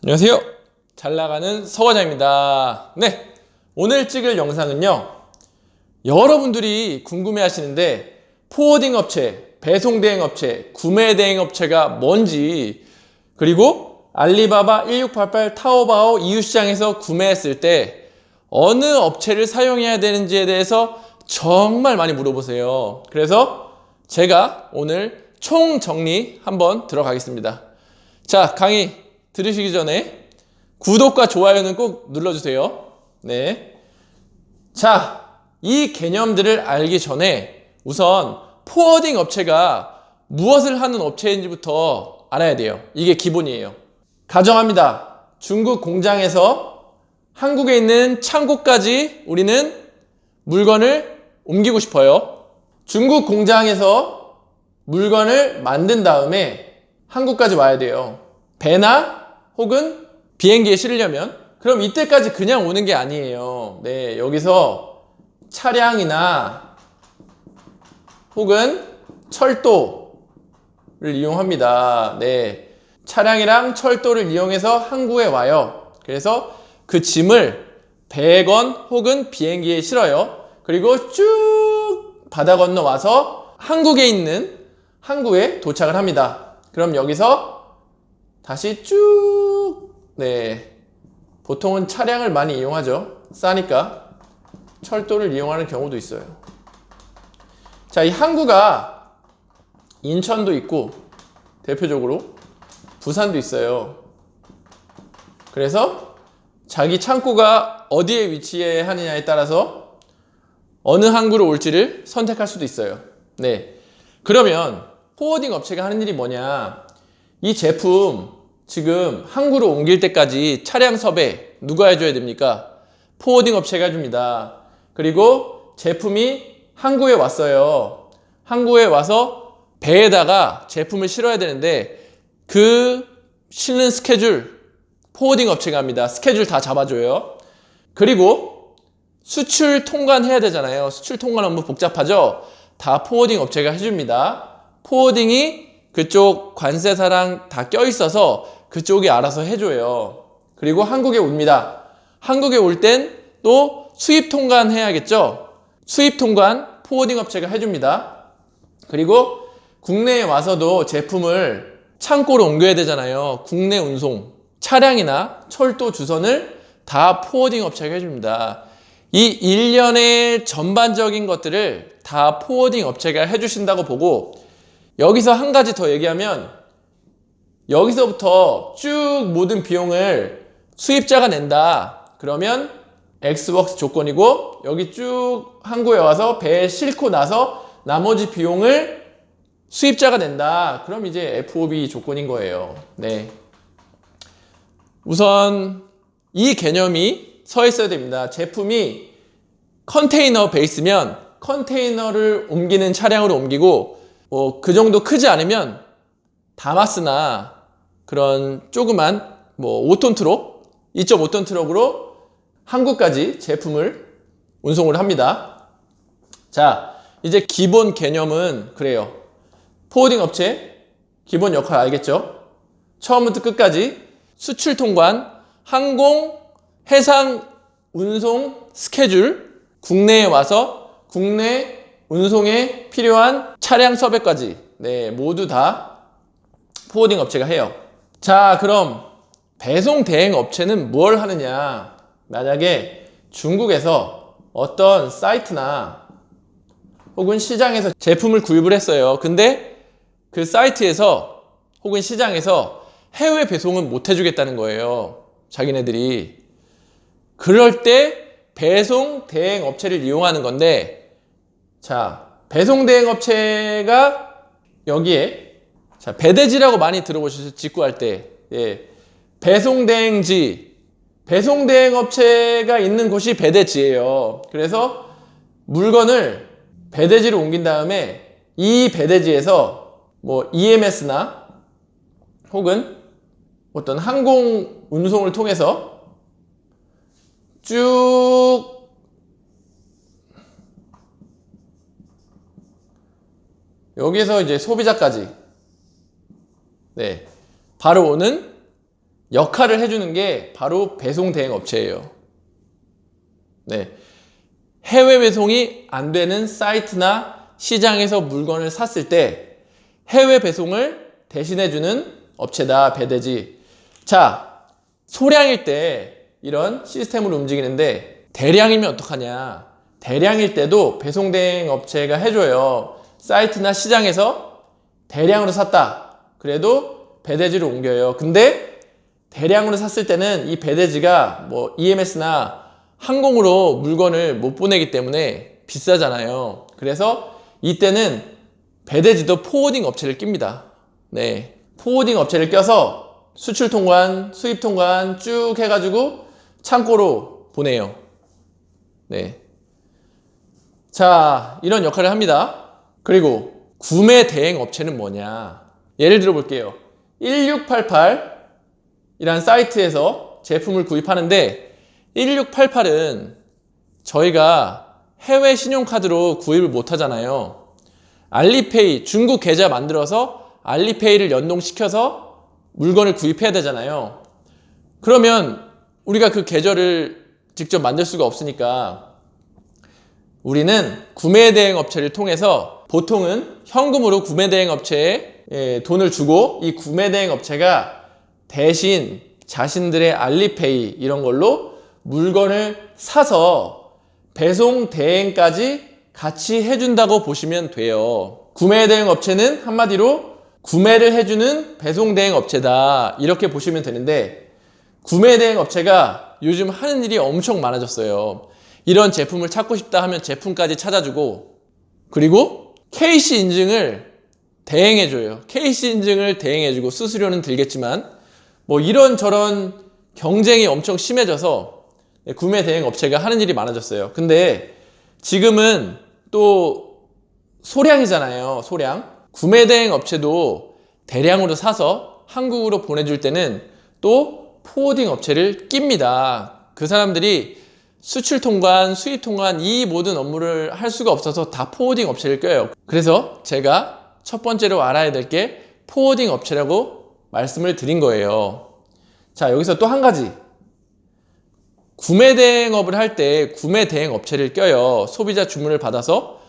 안녕하세요. 잘 나가는 서과장입니다. 네, 오늘 찍을 영상은요, 여러분들이 궁금해 하시는데 포워딩 업체, 배송 대행 업체, 구매 대행 업체가 뭔지, 그리고 알리바바 1688 타오바오 이웃시장에서 구매했을 때 어느 업체를 사용해야 되는지에 대해서 정말 많이 물어보세요. 그래서 제가 오늘 총 정리 한번 들어가겠습니다. 자, 강의 들으시기 전에 구독과 좋아요는 꼭 눌러주세요. 네. 자, 이 개념들을 알기 전에 우선 포워딩 업체가 무엇을 하는 업체인지부터 알아야 돼요. 이게 기본이에요. 가정합니다. 중국 공장에서 한국에 있는 창고까지 우리는 물건을 옮기고 싶어요. 중국 공장에서 물건을 만든 다음에 한국까지 와야 돼요. 배나 혹은 비행기에 실으려면. 그럼 이때까지 그냥 오는 게 아니에요. 네, 여기서 차량이나 혹은 철도를 이용합니다. 네, 차량이랑 철도를 이용해서 항구에 와요. 그래서 그 짐을 배건 혹은 비행기에 실어요. 그리고 쭉 바다 건너 와서 한국에 있는 항구에 도착을 합니다. 그럼 여기서 다시 쭉, 네, 보통은 차량을 많이 이용하죠. 싸니까. 철도를 이용하는 경우도 있어요. 자, 이 항구가 인천도 있고 대표적으로 부산도 있어요. 그래서 자기 창고가 어디에 위치해 하느냐에 따라서 어느 항구로 올지를 선택할 수도 있어요. 네, 그러면 포워딩 업체가 하는 일이 뭐냐, 이 제품 지금 항구로 옮길 때까지 차량 섭외 누가 해줘야 됩니까? 포워딩 업체가 해줍니다. 그리고 제품이 항구에 왔어요. 항구에 와서 배에다가 제품을 실어야 되는데 그 실는 스케줄 포워딩 업체가 합니다. 스케줄 다 잡아줘요. 그리고 수출 통관해야 되잖아요. 수출 통관 업무 복잡하죠? 다 포워딩 업체가 해줍니다. 포워딩이 그쪽 관세사랑 다 껴있어서 그쪽이 알아서 해줘요. 그리고 한국에 옵니다. 한국에 올 땐 또 수입 통관 해야겠죠? 수입 통관 포워딩 업체가 해줍니다. 그리고 국내에 와서도 제품을 창고로 옮겨야 되잖아요. 국내 운송, 차량이나 철도 주선을 다 포워딩 업체가 해줍니다. 이 일련의 전반적인 것들을 다 포워딩 업체가 해주신다고 보고, 여기서 한 가지 더 얘기하면 여기서부터 쭉 모든 비용을 수입자가 낸다. 그러면 엑스웍스 조건이고, 여기 쭉 항구에 와서 배에 싣고 나서 나머지 비용을 수입자가 낸다. 그럼 이제 FOB 조건인 거예요. 네. 우선 이 개념이 서 있어야 됩니다. 제품이 컨테이너 베이스면 컨테이너를 옮기는 차량으로 옮기고, 그 정도 크지 않으면 다마스나 그런 조그만 5톤 트럭, 2.5톤 트럭으로 한국까지 제품을 운송을 합니다. 자, 이제 기본 개념은 그래요. 포워딩 업체 기본 역할 알겠죠? 처음부터 끝까지 수출 통관, 항공, 해상 운송 스케줄, 국내에 와서 국내 운송에 필요한 차량 섭외까지, 네, 모두 다 포워딩 업체가 해요. 자, 그럼 배송 대행 업체는 뭘 하느냐? 만약에 중국에서 어떤 사이트나 혹은 시장에서 제품을 구입을 했어요. 근데 그 사이트에서 혹은 시장에서 해외 배송은 못 해주겠다는 거예요. 자기네들이. 그럴 때 배송 대행 업체를 이용하는 건데, 자, 배송 대행 업체가 여기에, 자, 배대지라고 많이 들어보셨죠? 직구할 때. 예. 배송 대행지, 배송 대행 업체가 있는 곳이 배대지예요. 그래서 물건을 배대지로 옮긴 다음에 이 배대지에서 EMS나 혹은 어떤 항공 운송을 통해서 쭉 여기서 이제 소비자까지, 네, 바로 오는 역할을 해주는 게 바로 배송 대행 업체예요. 네. 해외 배송이 안 되는 사이트나 시장에서 물건을 샀을 때 해외 배송을 대신해주는 업체다, 배대지. 자, 소량일 때 이런 시스템으로 움직이는데 대량이면 어떡하냐. 대량일 때도 배송 대행 업체가 해줘요. 사이트나 시장에서 대량으로 샀다. 그래도 배대지로 옮겨요. 근데 대량으로 샀을 때는 이 배대지가 뭐 EMS나 항공으로 물건을 못 보내기 때문에 비싸잖아요. 그래서 이때는 배대지도 포워딩 업체를 낍니다. 네, 포워딩 업체를 껴서 수출 통관, 수입 통관 쭉 해가지고 창고로 보내요. 네. 자, 이런 역할을 합니다. 그리고 구매 대행 업체는 뭐냐? 예를 들어 볼게요. 1688 이란 사이트에서 제품을 구입하는데 1688은 저희가 해외 신용카드로 구입을 못 하잖아요. 알리페이, 중국 계좌 만들어서 알리페이를 연동시켜서 물건을 구입해야 되잖아요. 그러면 우리가 그 계좌를 직접 만들 수가 없으니까 우리는 구매대행 업체를 통해서 보통은 현금으로 구매대행 업체에 돈을 주고 이 구매대행 업체가 대신 자신들의 알리페이 이런 걸로 물건을 사서 배송 대행까지 같이 해준다고 보시면 돼요. 구매 대행 업체는 한마디로 구매를 해주는 배송 대행 업체다, 이렇게 보시면 되는데, 구매 대행 업체가 요즘 하는 일이 엄청 많아졌어요. 이런 제품을 찾고 싶다 하면 제품까지 찾아주고, 그리고 KC 인증을 대행해줘요. KC 인증을 대행해주고, 수수료는 들겠지만 뭐 이런저런 경쟁이 엄청 심해져서 구매 대행 업체가 하는 일이 많아졌어요. 근데 지금은 또 소량이잖아요. 소량. 구매 대행 업체도 대량으로 사서 한국으로 보내줄 때는 또 포워딩 업체를 낍니다. 그 사람들이 수출 통관, 수입 통관 이 모든 업무를 할 수가 없어서 다 포워딩 업체를 껴요. 그래서 제가 첫 번째로 알아야 될 게 포워딩 업체라고 말씀을 드린 거예요. 자, 여기서 또 한 가지. 구매 대행업을 할 때 구매 대행 업체를 껴요. 소비자 주문을 받아서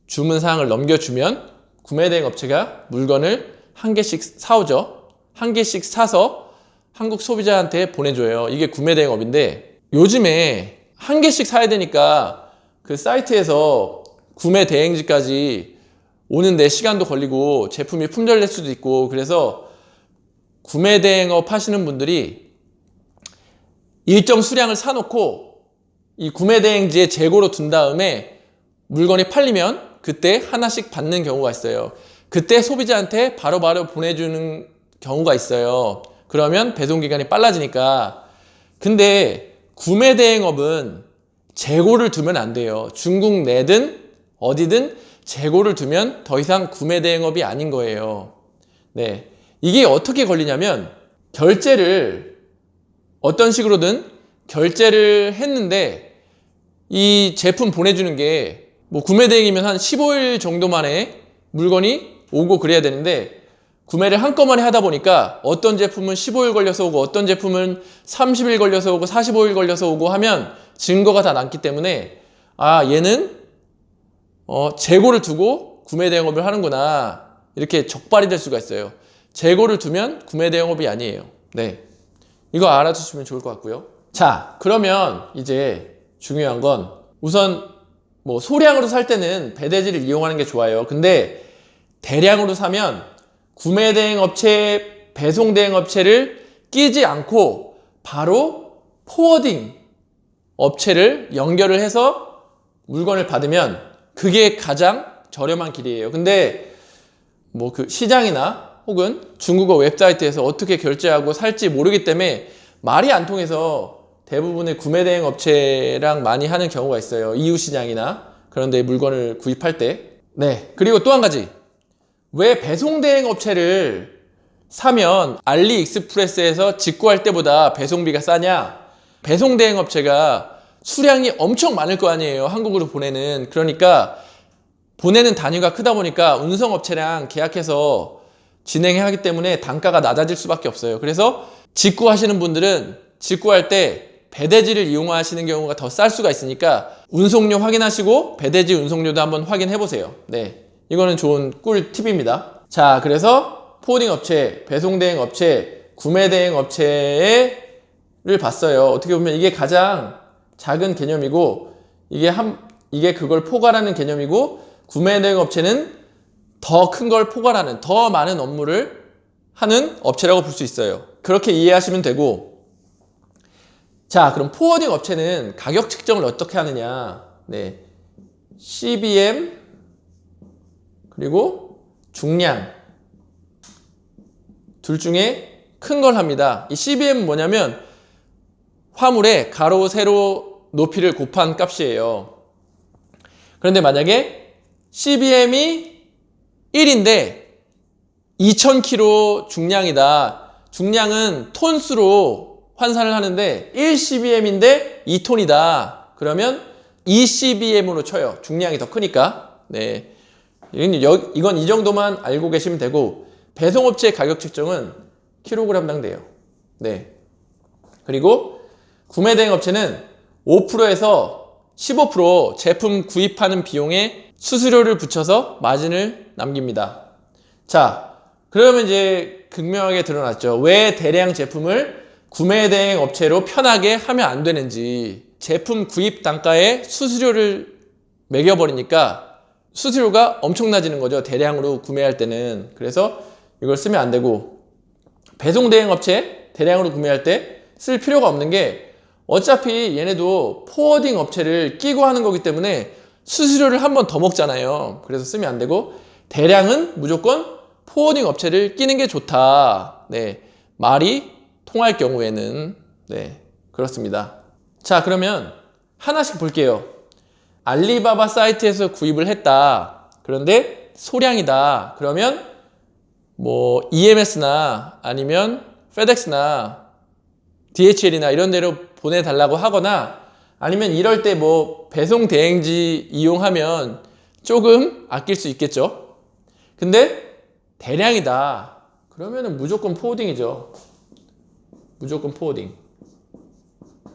주문 사항을 넘겨주면 구매 대행 업체가 물건을 한 개씩 사오죠. 한 개씩 사서 한국 소비자한테 보내줘요. 이게 구매 대행업인데, 요즘에 한 개씩 사야 되니까 그 사이트에서 구매 대행지까지 오는데 시간도 걸리고 제품이 품절될 수도 있고, 그래서 구매 대행업 하시는 분들이 일정 수량을 사놓고 이 구매 대행지에 재고로 둔 다음에 물건이 팔리면 그때 하나씩 받는 경우가 있어요. 그때 소비자한테 바로바로 보내주는 경우가 있어요. 그러면 배송기간이 빨라지니까. 근데 구매 대행업은 재고를 두면 안 돼요. 중국 내든 어디든 재고를 두면 더 이상 구매 대행업이 아닌 거예요. 네. 이게 어떻게 걸리냐면, 결제를 어떤 식으로든 결제를 했는데 이 제품 보내주는 게 뭐 구매 대행이면 한 15일 정도 만에 물건이 오고 그래야 되는데, 구매를 한꺼번에 하다 보니까 어떤 제품은 15일 걸려서 오고 어떤 제품은 30일 걸려서 오고 45일 걸려서 오고 하면 증거가 다 남기 때문에 얘는 재고를 두고 구매 대행업을 하는구나, 이렇게 적발이 될 수가 있어요. 재고를 두면 구매 대행업이 아니에요. 네, 이거 알아두시면 좋을 것 같고요. 자, 그러면 이제 중요한 건, 우선 뭐 소량으로 살 때는 배대지를 이용하는 게 좋아요. 근데 대량으로 사면 구매 대행 업체, 배송 대행 업체를 끼지 않고 바로 포워딩 업체를 연결을 해서 물건을 받으면 그게 가장 저렴한 길이에요. 근데 뭐 그 시장이나 혹은 중국어 웹사이트에서 어떻게 결제하고 살지 모르기 때문에 말이 안 통해서 대부분의 구매 대행 업체랑 많이 하는 경우가 있어요. 이웃시장이나 그런 데 물건을 구입할 때. 네, 그리고 또 한 가지. 왜 배송 대행 업체를 사면 알리익스프레스에서 직구할 때보다 배송비가 싸냐? 배송 대행 업체가 수량이 엄청 많을 거 아니에요. 한국으로 보내는. 그러니까 보내는 단위가 크다 보니까 운송업체랑 계약해서 진행하기 때문에 단가가 낮아질 수밖에 없어요. 그래서 직구하시는 분들은 직구할 때 배대지를 이용하시는 경우가 더 쌀 수가 있으니까 운송료 확인하시고 배대지 운송료도 한번 확인해 보세요. 네, 이거는 좋은 꿀 팁입니다. 자, 그래서 포워딩 업체, 배송 대행 업체, 구매 대행 업체를 봤어요. 어떻게 보면 이게 가장 작은 개념이고 이게 그걸 포괄하는 개념이고, 구매 대행 업체는 더 큰 걸 포괄하는, 더 많은 업무를 하는 업체라고 볼 수 있어요. 그렇게 이해하시면 되고, 자, 그럼 포워딩 업체는 가격 측정을 어떻게 하느냐? 네, CBM 그리고 중량 둘 중에 큰 걸 합니다. 이 CBM은 뭐냐면 화물의 가로, 세로, 높이를 곱한 값이에요. 그런데 만약에 CBM이 1인데 2000kg 중량이다. 중량은 톤수로 환산을 하는데 1CBM인데 2톤이다. 그러면 2CBM으로 쳐요. 중량이 더 크니까. 네, 이건 이 정도만 알고 계시면 되고, 배송업체의 가격 측정은 킬로그램당 돼요. 네, 그리고 구매 대행 업체는 5%에서 15% 제품 구입하는 비용에 수수료를 붙여서 마진을 남깁니다. 자, 그러면 이제 극명하게 드러났죠. 왜 대량 제품을 구매 대행 업체로 편하게 하면 안 되는지. 제품 구입 단가에 수수료를 매겨버리니까 수수료가 엄청나지는 거죠. 대량으로 구매할 때는. 그래서 이걸 쓰면 안 되고, 배송 대행 업체 대량으로 구매할 때 쓸 필요가 없는 게, 어차피 얘네도 포워딩 업체를 끼고 하는 거기 때문에 수수료를 한 번 더 먹잖아요. 그래서 쓰면 안 되고, 대량은 무조건 포워딩 업체를 끼는 게 좋다. 네, 말이 통할 경우에는. 네, 그렇습니다. 자, 그러면 하나씩 볼게요. 알리바바 사이트에서 구입을 했다. 그런데 소량이다. 그러면 뭐 EMS나 아니면 페덱스나 DHL이나 이런 데로 보내달라고 하거나, 아니면 이럴 때 뭐 배송 대행지 이용하면 조금 아낄 수 있겠죠. 근데 대량이다. 그러면은 무조건 포워딩이죠. 무조건 포워딩.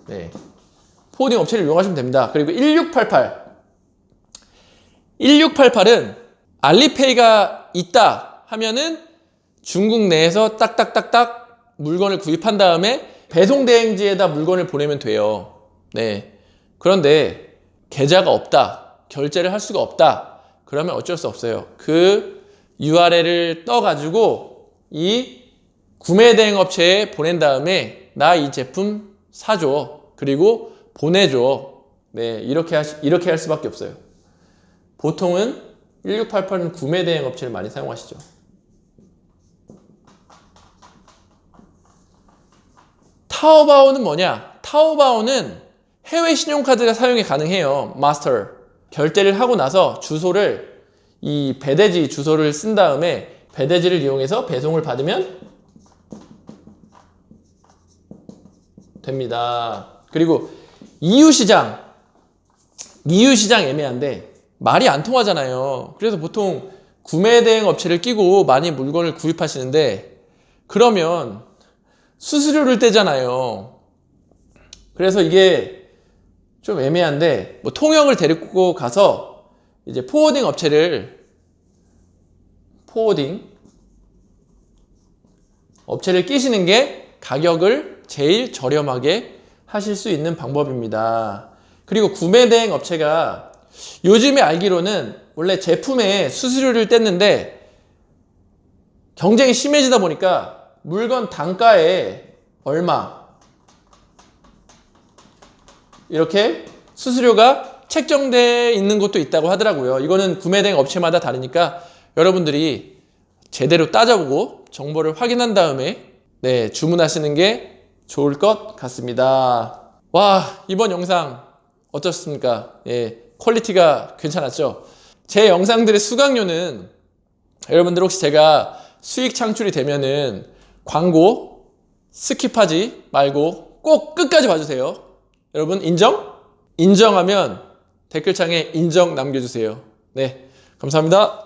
네, 포워딩 업체를 이용하시면 됩니다. 그리고 1688은 알리페이가 있다 하면은 중국 내에서 딱딱딱딱 물건을 구입한 다음에 배송 대행지에다 물건을 보내면 돼요. 네, 그런데 계좌가 없다, 결제를 할 수가 없다, 그러면 어쩔 수 없어요. 그 URL을 떠가지고 이 구매 대행 업체에 보낸 다음에 나 이 제품 사줘, 그리고 보내줘. 네, 이렇게 할 수밖에 없어요. 보통은 1688은 구매 대행 업체를 많이 사용하시죠. 타오바오는 뭐냐? 타오바오는 해외 신용카드가 사용이 가능해요. 마스터. 결제를 하고 나서 주소를, 이 배대지 주소를 쓴 다음에 배대지를 이용해서 배송을 받으면 됩니다. 그리고 이유시장 애매한데 말이 안 통하잖아요. 그래서 보통 구매 대행 업체를 끼고 많이 물건을 구입하시는데, 그러면 수수료를 떼잖아요. 그래서 이게 좀 애매한데, 뭐 통영을 데리고 가서 이제 포워딩 업체를 끼시는 게 가격을 제일 저렴하게 하실 수 있는 방법입니다. 그리고 구매 대행 업체가 요즘에 알기로는 원래 제품에 수수료를 뗐는데 경쟁이 심해지다 보니까 물건 단가에 얼마 이렇게 수수료가 책정되어 있는 곳도 있다고 하더라고요. 이거는 구매 대행 업체마다 다르니까 여러분들이 제대로 따져보고 정보를 확인한 다음에 네, 주문하시는 게 좋을 것 같습니다. 와, 이번 영상 어떻습니까? 예, 퀄리티가 괜찮았죠? 제 영상들의 수강료는 여러분들 혹시 제가 수익 창출이 되면은 광고 스킵하지 말고 꼭 끝까지 봐주세요. 여러분 인정? 인정하면 댓글창에 인정 남겨주세요. 네, 감사합니다.